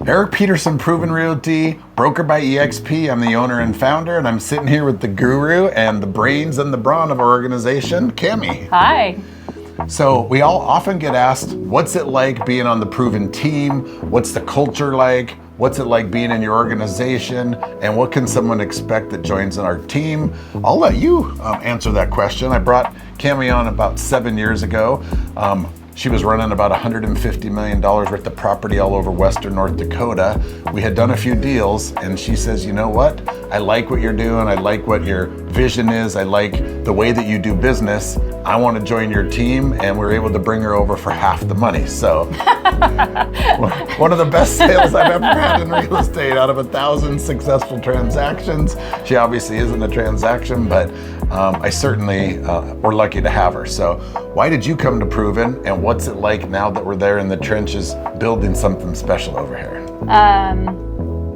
Erik Peterson, Proven Realty, broker by EXP. I'm the owner and founder, and I'm sitting here with the guru and the brains and the brawn of our organization, Cami. Hi. So we all often get asked, what's it like being on the Proven team? What's the culture like? What's it like being in your organization? And what can someone expect that joins in our team? I'll let you answer that question. I brought Cami on about 7 years ago. She was running about $150 million worth of property all over Western North Dakota. We had done a few deals, and she says, you know what? I like what you're doing. I like what your vision is. I like the way that you do business. I want to join your team, and we were able to bring her over for half the money. So one of the best sales I've ever had in real estate out of 1,000 successful transactions. She obviously isn't a transaction, but I certainly we're lucky to have her. So why did you come to Proven, and what's it like now that we're there in the trenches building something special over here?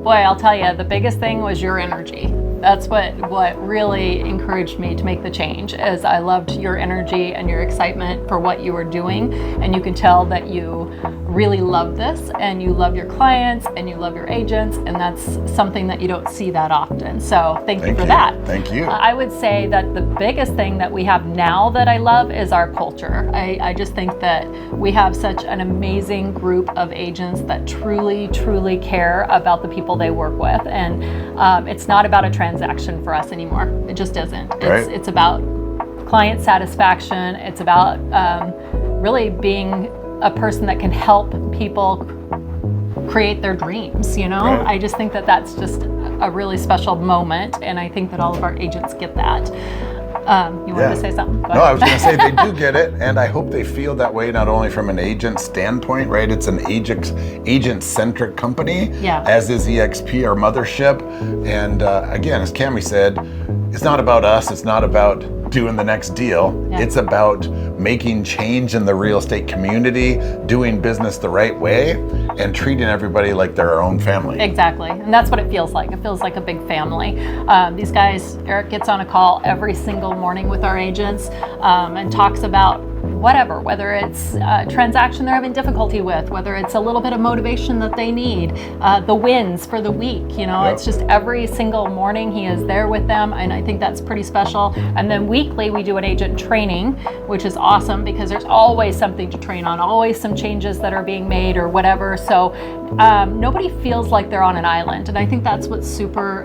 Boy, I'll tell you, the biggest thing was your energy. That's what really encouraged me to make the change, is I loved your energy and your excitement for what you were doing. And you can tell that you really love this, and you love your clients, and you love your agents, and that's something that you don't see that often. So thank you for that. Thank you. I would say that the biggest thing that we have now that I love is our culture. I just think that we have such an amazing group of agents that truly, truly care about the people they work with. And it's not about a transaction for us anymore. It just isn't. Right. It's about client satisfaction. It's about really being a person that can help people create their dreams, you know? Right. I just think that that's just a really special moment, and I think that all of our agents get that. You wanted to say something? No, I was going to say they do get it, and I hope they feel that way, not only from an agent standpoint, right? It's an agent-centric company, as is EXP, our mothership. And again, as Cami said, it's not about us. It's not about doing the next deal. Yeah. It's about making change in the real estate community, doing business the right way, and treating everybody like they're our own family. Exactly, and that's what it feels like. It feels like a big family. These guys, Erik gets on a call every single morning with our agents and talks about whatever, whether it's a transaction they're having difficulty with, whether it's a little bit of motivation that they need, the wins for the week, you know, It's just every single morning he is there with them, and I think that's pretty special. And then weekly we do an agent training, which is awesome because there's always something to train on, always some changes that are being made or whatever. So nobody feels like they're on an island, and I think that's what's super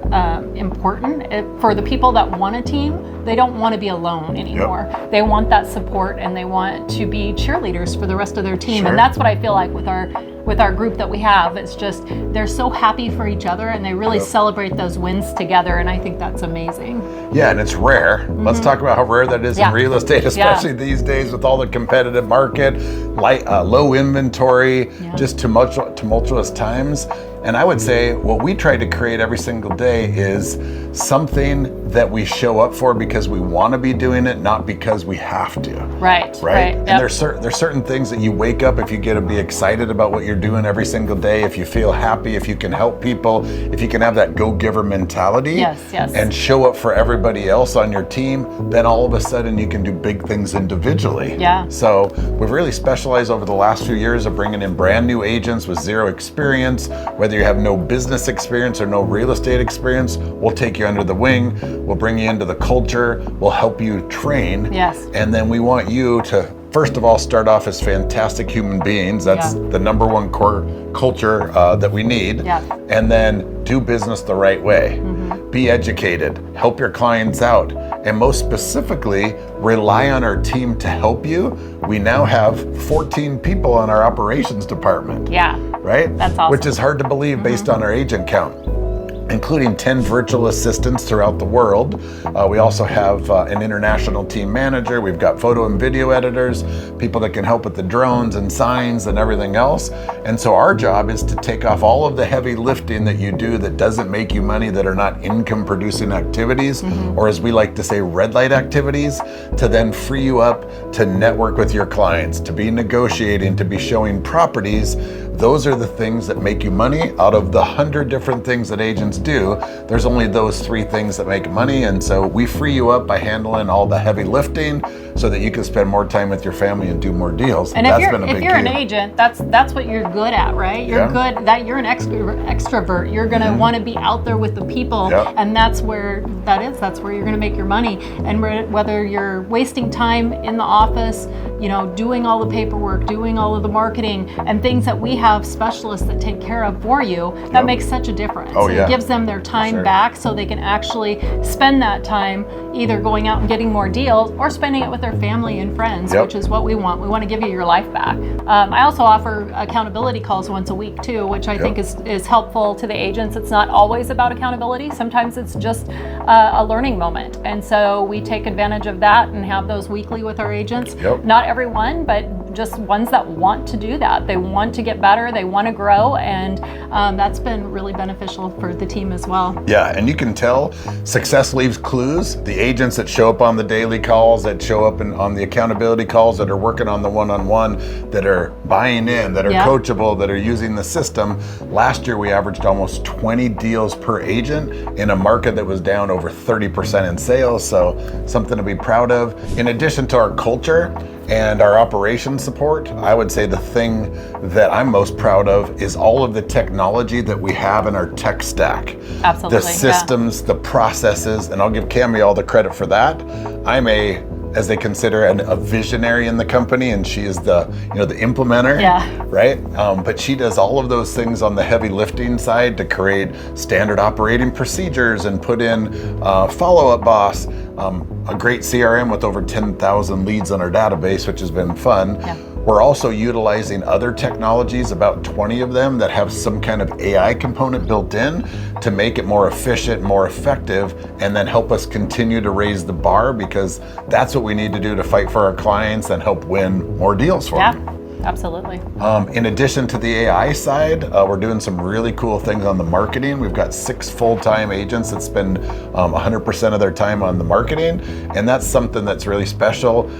important. For the people that want a team, they don't want to be alone anymore. They want that support, and they want to be cheerleaders for the rest of their team. Sure. And that's what I feel like with our group that we have. It's just they're so happy for each other, and they really celebrate those wins together, and I think that's amazing. Yeah, and it's rare. Let's talk about how rare that is in real estate, especially these days with all the competitive market, low inventory, just tumultuous times. And I would say what we try to create every single day is something that we show up for because we want to be doing it, not because we have to. Right. And there's certain things that you wake up, if you get to be excited about what you're doing every single day, if you feel happy, if you can help people, if you can have that go-giver mentality and show up for everybody else on your team, then all of a sudden you can do big things individually. So we've really specialized over the last few years of bringing in brand new agents with zero experience. Whether you have no business experience or no real estate experience, we'll take you under the wing. We'll bring you into the culture. We'll help you train. And then we want you to, first of all, start off as fantastic human beings. That's the number one core culture that we need. And then do business the right way. Be educated. Help your clients out. And most specifically, rely on our team to help you. We now have 14 people on our operations department. Right? That's awesome. Which is hard to believe based on our agent count, including 10 virtual assistants throughout the world. We also have an international team manager. We've got photo and video editors, people that can help with the drones and signs and everything else. And so our job is to take off all of the heavy lifting that you do that doesn't make you money, that are not income producing activities, or as we like to say, red light activities, to then free you up to network with your clients, to be negotiating, to be showing properties. Those are the things that make you money. Out of the 100 different things that agents do, there's only those 3 things that make money. And so we free you up by handling all the heavy lifting so that you can spend more time with your family and do more deals. And That's if been a you're, big if you're key. an agent, that's what you're good at, right? You're good, that you're an extrovert. You're going to want to be out there with the people, and that's where you're going to make your money. And whether you're wasting time in the office, doing all the paperwork, doing all of the marketing and things that we have specialists that take care of for you, that makes such a difference. It gives them their time back so they can actually spend that time either going out and getting more deals or spending it with their family and friends, which is what we want. We want to give you your life back. I also offer accountability calls once a week too, which I think is helpful to the agents. It's not always about accountability. Sometimes it's just a learning moment. And so we take advantage of that and have those weekly with our agents. Not everyone, but just ones that want to do that. They want to get better, they want to grow, and that's been really beneficial for the team as well. Yeah, and you can tell success leaves clues. The agents that show up on the daily calls, that show up on the accountability calls, that are working on the one-on-one, that are buying in, that are coachable, that are using the system. Last year we averaged almost 20 deals per agent in a market that was down over 30% in sales, so something to be proud of. In addition to our culture and our operations support, I would say the thing that I'm most proud of is all of the technology that we have in our tech stack. Absolutely. The systems, the processes, and I'll give Cami all the credit for that. I'm as they consider a visionary in the company, and she is the implementer, right? But she does all of those things on the heavy lifting side to create standard operating procedures and put in follow-up boss, a great CRM with over 10,000 leads on our database, which has been fun. We're also utilizing other technologies, about 20 of them, that have some kind of AI component built in to make it more efficient, more effective, and then help us continue to raise the bar, because that's what we need to do to fight for our clients and help win more deals for them. Absolutely. In addition to the AI side, we're doing some really cool things on the marketing. We've got 6 full-time agents that spend 100% of their time on the marketing, and that's something that's really special,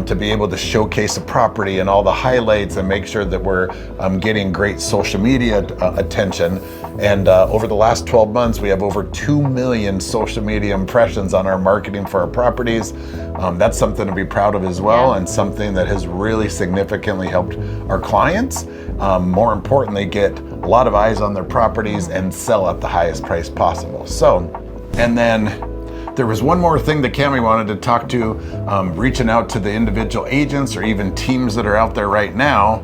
to be able to showcase a property and all the highlights and make sure that we're getting great social media attention. And over the last 12 months, we have over 2 million social media impressions on our marketing for our properties. That's something to be proud of as well, and something that has really significantly helped our clients, more importantly, get a lot of eyes on their properties and sell at the highest price possible. So, and then there was one more thing that Cami wanted to talk to, reaching out to the individual agents or even teams that are out there right now.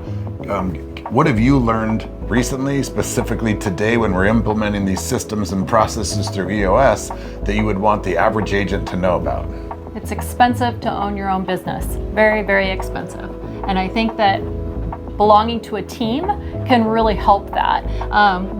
What have you learned recently, specifically today when we're implementing these systems and processes through EOS, that you would want the average agent to know about? It's expensive to own your own business. Very, very expensive. And I think that belonging to a team can really help that.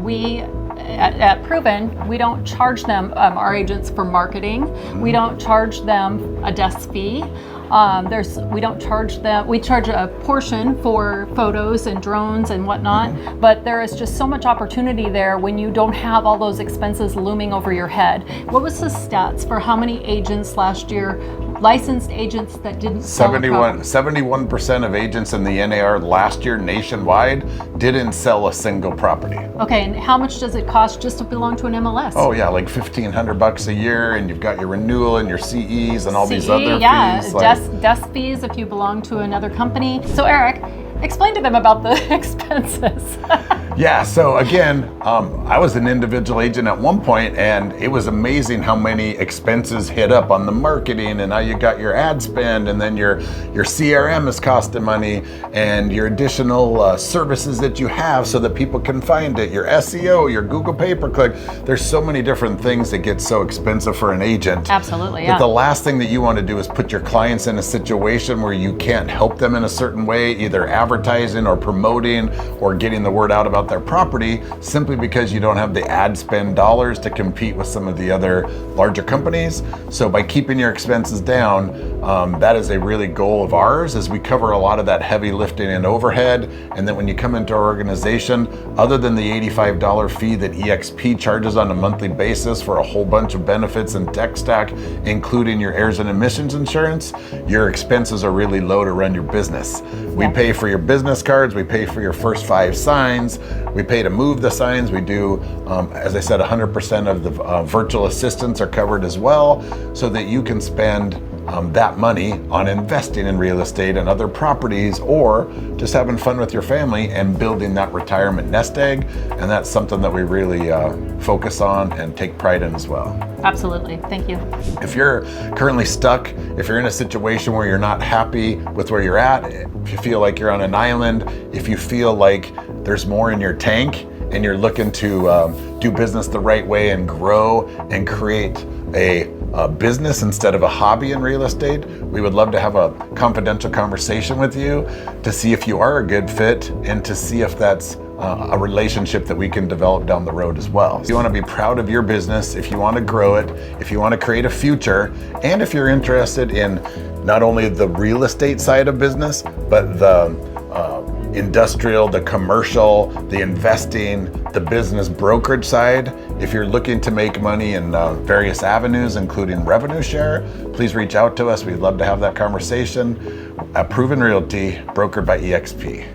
We at Proven, we don't charge them, our agents, for marketing. We don't charge them a desk fee. We don't charge them, we charge a portion for photos and drones and whatnot, but there is just so much opportunity there when you don't have all those expenses looming over your head. What was the stats for how many agents last year, licensed agents that didn't sell a property? 71% of agents in the NAR last year nationwide didn't sell a single property. Okay, and how much does it cost just to belong to an MLS? Oh yeah, like $1,500 a year, and you've got your renewal and your CEs and all these other fees. Desk fees if you belong to another company. So Erik, explain to them about the expenses. Yeah, so again, I was an individual agent at one point, and it was amazing how many expenses hit up on the marketing, and now you got your ad spend, and then your CRM is costing money, and your additional services that you have so that people can find it, your SEO, your Google pay-per-click. There's so many different things that get so expensive for an agent. Absolutely, yeah. But the last thing that you want to do is put your clients in a situation where you can't help them in a certain way, either advertising or promoting or getting the word out about their property, simply because you don't have the ad spend dollars to compete with some of the other larger companies. So by keeping your expenses down, that is a really goal of ours, as we cover a lot of that heavy lifting and overhead. And then when you come into our organization, other than the $85 fee that EXP charges on a monthly basis for a whole bunch of benefits and tech stack, including your errors and emissions insurance, your expenses are really low to run your business. We pay for your business cards, we pay for your first 5 signs, we pay to move the signs, we do, as I said, 100% of the virtual assistants are covered as well, so that you can spend that money on investing in real estate and other properties, or just having fun with your family and building that retirement nest egg. And that's something that we really focus on and take pride in as well. Absolutely. Thank you. If you're currently stuck, if you're in a situation where you're not happy with where you're at, if you feel like you're on an island, if you feel like there's more in your tank and you're looking to do business the right way and grow and create a business instead of a hobby in real estate, we would love to have a confidential conversation with you to see if you are a good fit and to see if that's a relationship that we can develop down the road as well. If you want to be proud of your business, if you want to grow it, if you want to create a future, and if you're interested in not only the real estate side of business, but the industrial, the commercial, the investing, the business brokerage side, if you're looking to make money in various avenues, including revenue share, please reach out to us. We'd love to have that conversation at Proven Realty, brokered by EXP.